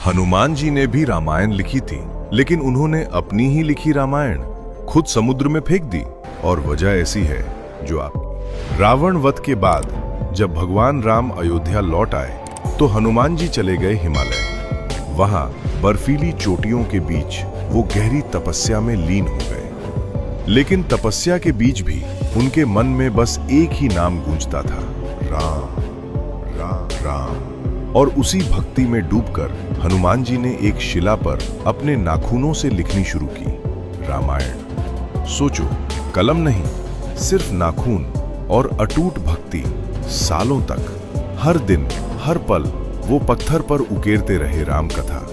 हनुमान जी ने भी रामायण लिखी थी, लेकिन उन्होंने अपनी ही लिखी रामायण खुद समुद्र में फेंक दी। और वजह ऐसी है जो आपकी। रावण वध के बाद जब भगवान राम अयोध्या लौट आए तो हनुमान जी चले गए हिमालय। वहां बर्फीली चोटियों के बीच वो गहरी तपस्या में लीन हो गए। लेकिन तपस्या के बीच भी उनके मन में बस एक ही नाम गूंजता था, राम राम राम। और उसी भक्ति में डूबकर हनुमान जी ने एक शिला पर अपने नाखूनों से लिखनी शुरू की, रामायण। सोचो, कलम नहीं, सिर्फ नाखून और अटूट भक्ति। सालों तक हर दिन हर पल वो पत्थर पर उकेरते रहे राम कथा।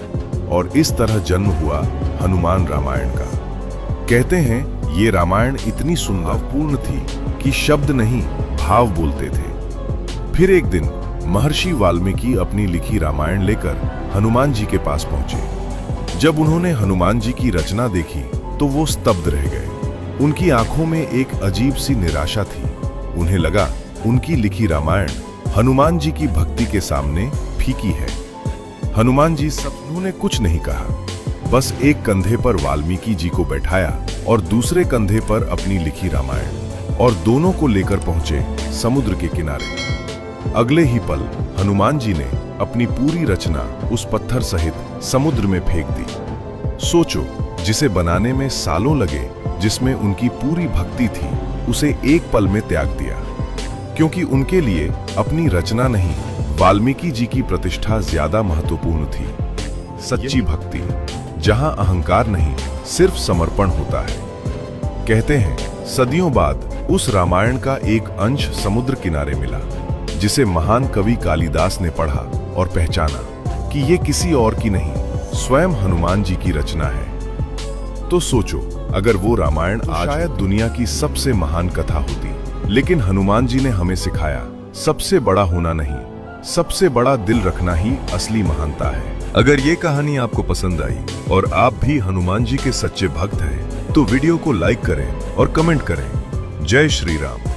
और इस तरह जन्म हुआ हनुमान रामायण का। कहते हैं ये रामायण इतनी सुंदरपूर्ण थी कि शब्द नहीं, भाव बोलते थे। फिर एक दिन महर्षि वाल्मीकि अपनी लिखी रामायण लेकर हनुमान जी के पास पहुंचे। जब उन्होंने हनुमान जी की रचना देखी तो वो स्तब्ध रह गए। उनकी आंखों में एक अजीब सी निराशा थी। उन्हें लगा उनकी लिखी रामायण हनुमान जी की भक्ति के सामने फीकी है। हनुमान जी उन्होंने कुछ नहीं कहा, बस एक कंधे पर वाल्मीकि जी को बैठाया और दूसरे कंधे पर अपनी लिखी रामायण, और दोनों को लेकर पहुंचे समुद्र के किनारे। अगले ही पल हनुमान जी ने अपनी पूरी रचना उस पत्थर सहित समुद्र में फेंक दी। सोचो, जिसे बनाने में सालों लगे, जिसमें उनकी पूरी भक्ति थी, उसे एक पल में त्याग दिया। क्योंकि उनके लिए अपनी रचना नहीं, वाल्मीकि जी की प्रतिष्ठा ज्यादा महत्वपूर्ण थी। सच्ची भक्ति जहां अहंकार नहीं, सिर्फ समर्पण होता है। कहते हैं सदियों बाद उस रामायण का एक अंश समुद्र किनारे मिला, जिसे महान कवि कालिदास ने पढ़ा और पहचाना कि ये किसी और की नहीं, स्वयं हनुमान जी की रचना है। तो सोचो, अगर वो रामायण आज शायद दुनिया की सबसे महान कथा होती। लेकिन हनुमान जी ने हमें सिखाया, सबसे बड़ा होना नहीं, सबसे बड़ा दिल रखना ही असली महानता है। अगर ये कहानी आपको पसंद आई और आप भी हनुमान जी के सच्चे भक्त हैं, तो वीडियो को लाइक करें और कमेंट करें। जय श्री राम।